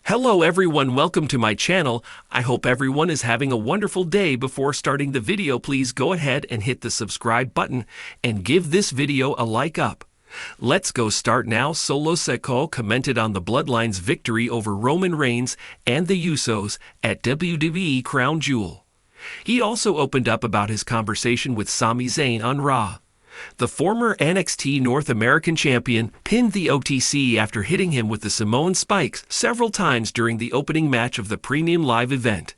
Hello everyone, welcome to my channel. I hope everyone is having a wonderful day. Before starting the video, please go ahead and hit the subscribe button and give this video a like up. Let's go start now. Solo Sikoa commented on the Bloodline's victory over Roman Reigns and the Usos at WWE Crown Jewel. He also opened up about his conversation with Sami Zayn on Raw. The former NXT North American champion pinned the OTC after hitting him with the Samoan spikes several times during the opening match of the premium live event.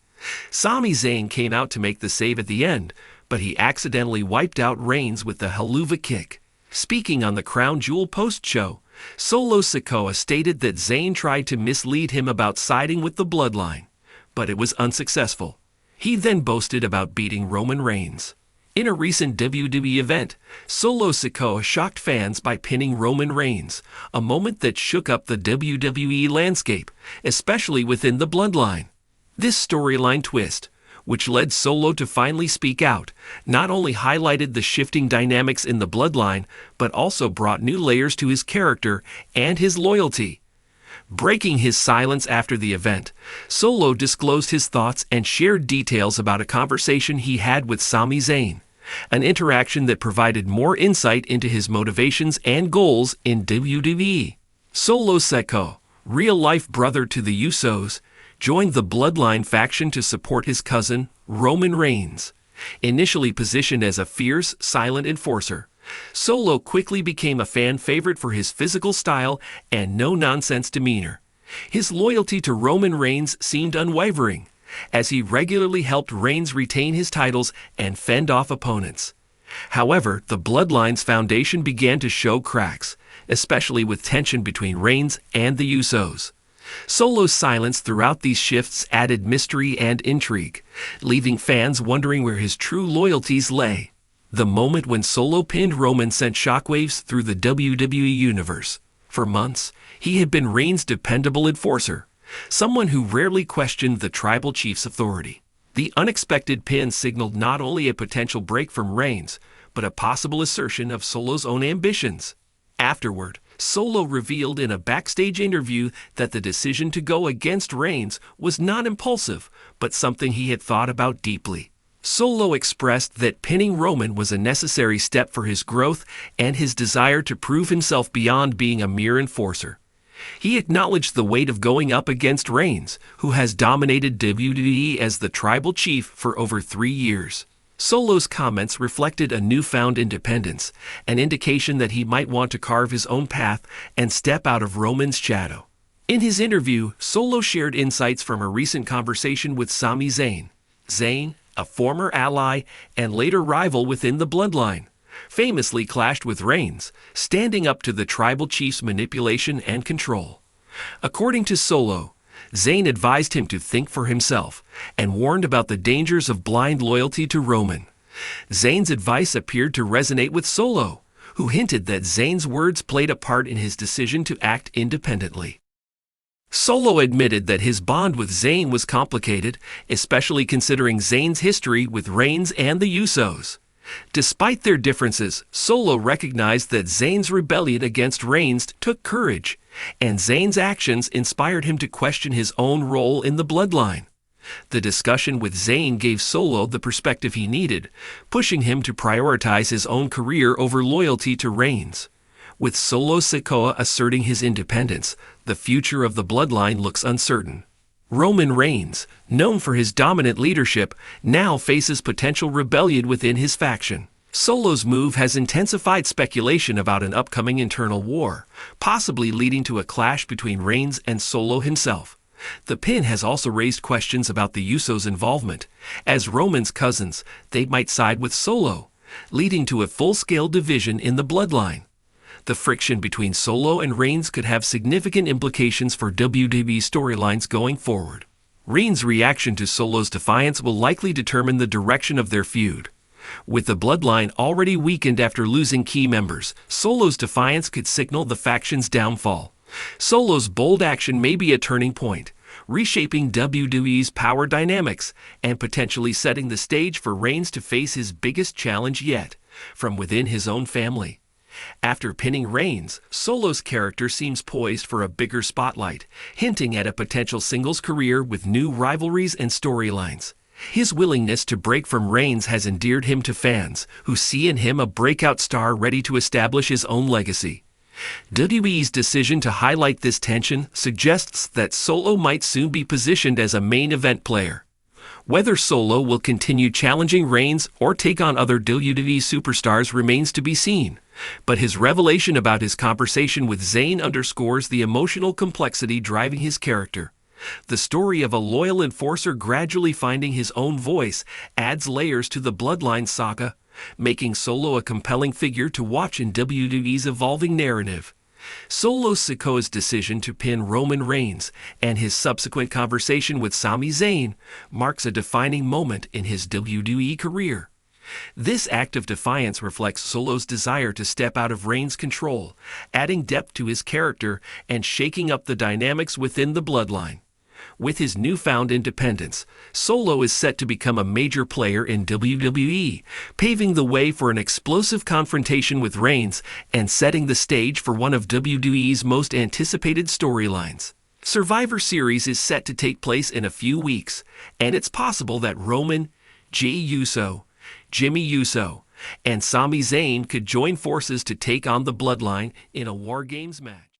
Sami Zayn came out to make the save at the end, but he accidentally wiped out Reigns with the haluva kick. Speaking on the Crown Jewel post-show, Solo Sikoa stated that Zayn tried to mislead him about siding with the Bloodline, but it was unsuccessful. He then boasted about beating Roman Reigns. In a recent WWE event, Solo Sikoa shocked fans by pinning Roman Reigns, a moment that shook up the WWE landscape, especially within the Bloodline. This storyline twist, which led Solo to finally speak out, not only highlighted the shifting dynamics in the Bloodline, but also brought new layers to his character and his loyalty. Breaking his silence after the event, Solo disclosed his thoughts and shared details about a conversation he had with Sami Zayn, an interaction that provided more insight into his motivations and goals in WWE. Solo Sikoa, real-life brother to the Usos, joined the Bloodline faction to support his cousin, Roman Reigns. Initially positioned as a fierce, silent enforcer, Solo quickly became a fan favorite for his physical style and no-nonsense demeanor. His loyalty to Roman Reigns seemed unwavering, as he regularly helped Reigns retain his titles and fend off opponents. However, the Bloodline's foundation began to show cracks, especially with tension between Reigns and the Usos. Solo's silence throughout these shifts added mystery and intrigue, leaving fans wondering where his true loyalties lay. The moment when Solo pinned Roman sent shockwaves through the WWE universe. For months, he had been Reigns' dependable enforcer, someone who rarely questioned the tribal chief's authority. The unexpected pin signaled not only a potential break from Reigns, but a possible assertion of Solo's own ambitions. Afterward, Solo revealed in a backstage interview that the decision to go against Reigns was not impulsive, but something he had thought about deeply. Solo expressed that pinning Roman was a necessary step for his growth and his desire to prove himself beyond being a mere enforcer. He acknowledged the weight of going up against Reigns, who has dominated WWE as the tribal chief for over 3 years. Solo's comments reflected a newfound independence, an indication that he might want to carve his own path and step out of Roman's shadow. In his interview, Solo shared insights from a recent conversation with Sami Zayn. Zayn, a former ally and later rival within the Bloodline, famously clashed with Reigns, standing up to the tribal chief's manipulation and control. According to Solo, Zayn advised him to think for himself and warned about the dangers of blind loyalty to Roman. Zayn's advice appeared to resonate with Solo, who hinted that Zayn's words played a part in his decision to act independently. Solo admitted that his bond with Zayn was complicated, especially considering Zayn's history with Reigns and the Usos. Despite their differences, Solo recognized that Zayn's rebellion against Reigns took courage, and Zayn's actions inspired him to question his own role in the Bloodline. The discussion with Zayn gave Solo the perspective he needed, pushing him to prioritize his own career over loyalty to Reigns. With Solo Sikoa asserting his independence, the future of the Bloodline looks uncertain. Roman Reigns, known for his dominant leadership, now faces potential rebellion within his faction. Solo's move has intensified speculation about an upcoming internal war, possibly leading to a clash between Reigns and Solo himself. The pin has also raised questions about the Usos' involvement. As Roman's cousins, they might side with Solo, leading to a full-scale division in the Bloodline. The friction between Solo and Reigns could have significant implications for WWE storylines going forward. Reigns' reaction to Solo's defiance will likely determine the direction of their feud. With the Bloodline already weakened after losing key members, Solo's defiance could signal the faction's downfall. Solo's bold action may be a turning point, reshaping WWE's power dynamics and potentially setting the stage for Reigns to face his biggest challenge yet, from within his own family. After pinning Reigns, Solo's character seems poised for a bigger spotlight, hinting at a potential singles career with new rivalries and storylines. His willingness to break from Reigns has endeared him to fans, who see in him a breakout star ready to establish his own legacy. WWE's decision to highlight this tension suggests that Solo might soon be positioned as a main event player. Whether Solo will continue challenging Reigns or take on other WWE superstars remains to be seen, but his revelation about his conversation with Zayn underscores the emotional complexity driving his character. The story of a loyal enforcer gradually finding his own voice adds layers to the Bloodline saga, making Solo a compelling figure to watch in WWE's evolving narrative. Solo Sikoa's decision to pin Roman Reigns and his subsequent conversation with Sami Zayn marks a defining moment in his WWE career. This act of defiance reflects Solo's desire to step out of Reigns' control, adding depth to his character and shaking up the dynamics within the Bloodline. With his newfound independence, Solo is set to become a major player in WWE, paving the way for an explosive confrontation with Reigns and setting the stage for one of WWE's most anticipated storylines. Survivor Series is set to take place in a few weeks, and it's possible that Roman, Jey Uso, Jimmy Uso, and Sami Zayn could join forces to take on the Bloodline in a War Games match.